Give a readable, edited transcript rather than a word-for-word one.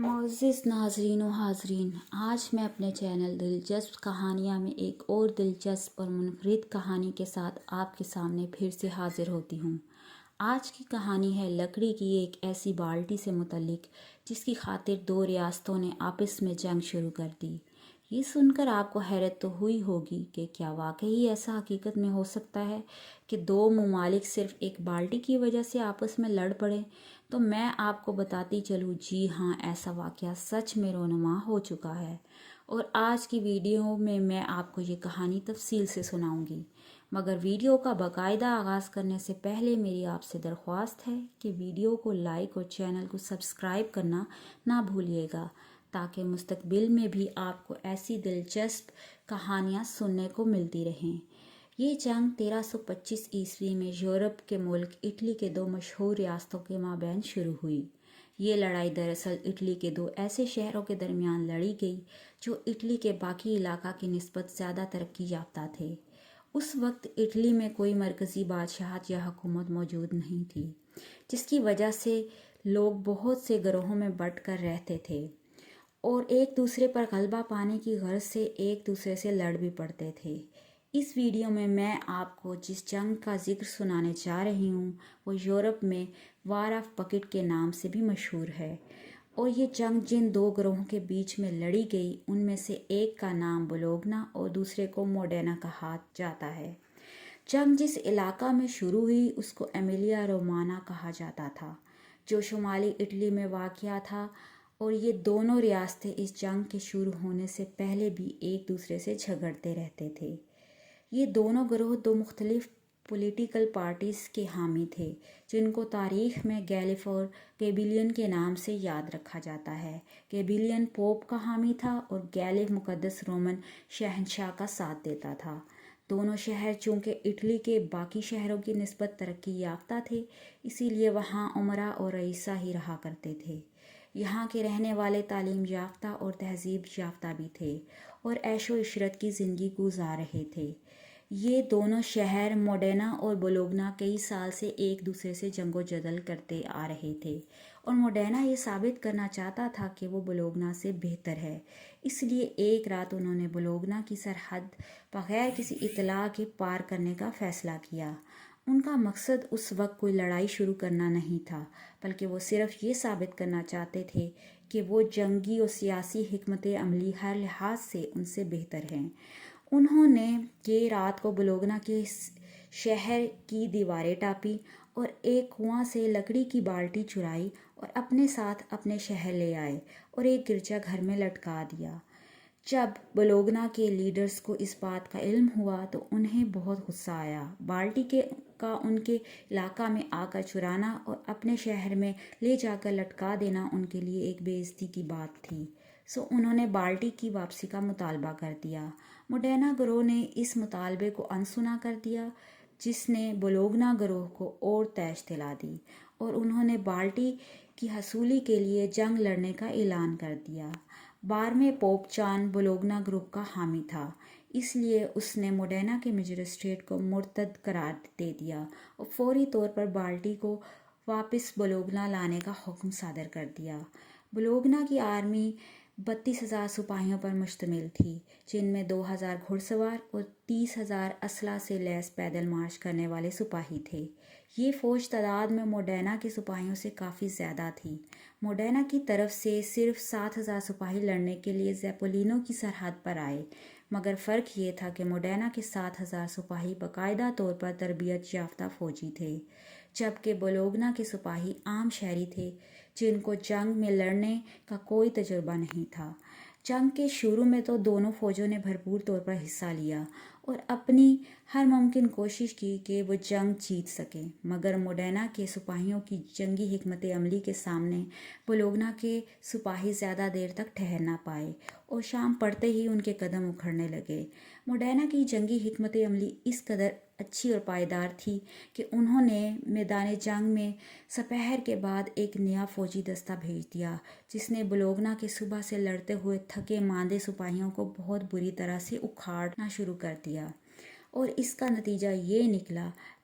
معزز ناظرین و حاضرین، آج میں اپنے چینل دلچسپ کہانیاں میں ایک اور دلچسپ اور منفرد کہانی کے ساتھ آپ کے سامنے پھر سے حاضر ہوتی ہوں۔ آج کی کہانی ہے لکڑی کی ایک ایسی بالٹی سے متعلق جس کی خاطر دو ریاستوں نے آپس میں جنگ شروع کر دی۔ یہ سن کر آپ کو حیرت تو ہوئی ہوگی کہ کیا واقعی ایسا حقیقت میں ہو سکتا ہے کہ دو ممالک صرف ایک بالٹی کی وجہ سے آپس میں لڑ پڑے؟ تو میں آپ کو بتاتی چلوں، جی ہاں، ایسا واقعہ سچ میں رونما ہو چکا ہے، اور آج کی ویڈیو میں آپ کو یہ کہانی تفصیل سے سناؤں گی۔ مگر ویڈیو کا باقاعدہ آغاز کرنے سے پہلے میری آپ سے درخواست ہے کہ ویڈیو کو لائک اور چینل کو سبسکرائب کرنا نہ بھولیے گا، تاکہ مستقبل میں بھی آپ کو ایسی دلچسپ کہانیاں سننے کو ملتی رہیں۔ یہ جنگ 1325 عیسوی میں یورپ کے ملک اٹلی کے دو مشہور ریاستوں کے مابین شروع ہوئی۔ یہ لڑائی دراصل اٹلی کے دو ایسے شہروں کے درمیان لڑی گئی جو اٹلی کے باقی علاقہ کی نسبت زیادہ ترقی یافتہ تھے۔ اس وقت اٹلی میں کوئی مرکزی بادشاہت یا حکومت موجود نہیں تھی، جس کی وجہ سے لوگ بہت سے گروہوں میں بٹ کر رہتے تھے اور ایک دوسرے پر غلبہ پانے کی غرض سے ایک دوسرے سے لڑ بھی پڑتے تھے۔ اس ویڈیو میں آپ کو جس جنگ کا ذکر سنانے جا رہی ہوں وہ یورپ میں وار آف پکٹ کے نام سے بھی مشہور ہے، اور یہ جنگ جن دو گروہوں کے بیچ میں لڑی گئی ان میں سے ایک کا نام بولوگنا اور دوسرے کو موڈینا کہا جاتا ہے۔ جنگ جس علاقہ میں شروع ہوئی اس کو ایملیا رومانا کہا جاتا تھا، جو شمالی اٹلی میں واقع تھا، اور یہ دونوں ریاستیں اس جنگ کے شروع ہونے سے پہلے بھی ایک دوسرے سے جھگڑتے رہتے تھے۔ یہ دونوں گروہ دو مختلف پولیٹیکل پارٹیز کے حامی تھے، جن کو تاریخ میں گیلف اور گیبیلین کے نام سے یاد رکھا جاتا ہے۔ گیبیلین پوپ کا حامی تھا اور گیلف مقدس رومن شہنشاہ کا ساتھ دیتا تھا۔ دونوں شہر چونکہ اٹلی کے باقی شہروں کی نسبت ترقی یافتہ تھے، اسی لیے وہاں امراء اور رئیسہ ہی رہا کرتے تھے۔ یہاں کے رہنے والے تعلیم یافتہ اور تہذیب یافتہ بھی تھے اور عیش و عشرت کی زندگی گزار رہے تھے۔ یہ دونوں شہر موڈینا اور بولوگنا کئی سال سے ایک دوسرے سے جنگ و جدل کرتے آ رہے تھے، اور موڈینا یہ ثابت کرنا چاہتا تھا کہ وہ بولوگنا سے بہتر ہے۔ اس لیے ایک رات انہوں نے بولوگنا کی سرحد بغیر کسی اطلاع کے پار کرنے کا فیصلہ کیا۔ ان کا مقصد اس وقت کوئی لڑائی شروع کرنا نہیں تھا، بلکہ وہ صرف یہ ثابت کرنا چاہتے تھے کہ وہ جنگی اور سیاسی حکمت عملی ہر لحاظ سے ان سے بہتر ہیں۔ انہوں نے یہ رات کو بولوگنا کے شہر کی دیواریں ٹاپی اور ایک کنواں سے لکڑی کی بالٹی چرائی اور اپنے ساتھ اپنے شہر لے آئے اور ایک گرجا گھر میں لٹکا دیا۔ جب بولوگنا کے لیڈرز کو اس بات کا علم ہوا تو انہیں بہت غصہ آیا۔ بالٹی کا ان کے علاقہ میں آ کر چرانا اور اپنے شہر میں لے جا کر لٹکا دینا ان کے لیے ایک بے عزتی کی بات تھی، سو انہوں نے بالٹی کی واپسی کا مطالبہ کر دیا۔ موڈینا گروہ نے اس مطالبے کو انسنا کر دیا، جس نے بولوگنا گروہ کو اور تیش دلا دی، اور انہوں نے بالٹی کی حصولی کے لیے جنگ لڑنے کا اعلان کر دیا۔ 12ویں پوپ جان بولوگنا گروپ کا حامی تھا، اس لیے اس نے موڈینا کے مجسٹریٹ کو مرتد قرار دے دیا اور فوری طور پر بالٹی کو واپس بولوگنا لانے کا حکم صادر کر دیا۔ بولوگنا کی آرمی 32,000 سپاہیوں پر مشتمل تھی، جن میں 2,000 گھڑ سوار اور 30,000 اسلحہ سے لیس پیدل مارچ کرنے والے سپاہی تھے۔ یہ فوج تعداد میں موڈینا کے سپاہیوں سے کافی زیادہ تھی۔ موڈینا کی طرف سے صرف 7,000 سپاہی لڑنے کے لیے زیپولینو کی سرحد پر آئے، مگر فرق یہ تھا کہ موڈینا کے 7,000 سپاہی باقاعدہ طور پر تربیت یافتہ فوجی تھے، جبکہ بولوگنا کے سپاہی عام شہری تھے جن کو جنگ میں لڑنے کا کوئی تجربہ نہیں تھا۔ جنگ کے شروع میں تو دونوں فوجوں نے بھرپور طور پر حصہ لیا اور اپنی ہر ممکن کوشش کی کہ وہ جنگ جیت سکیں، مگر موڈینا کے سپاہیوں کی جنگی حکمت عملی کے سامنے بولوگنا کے سپاہی زیادہ دیر تک ٹھہر نہ پائے اور شام پڑتے ہی ان کے قدم اکھڑنے لگے۔ موڈینا کی جنگی حکمت عملی اس قدر اچھی اور پائیدار تھی کہ انہوں نے میدان جنگ میں سپہر کے بعد ایک نیا فوجی دستہ بھیج دیا، جس نے بولوگنا کے صبح سے لڑتے ہوئے تھکے ماندے سپاہیوں کو بہت بری طرح سے اکھاڑنا شروع کر دیا، اور اس کا نتیجہ یہ نکلا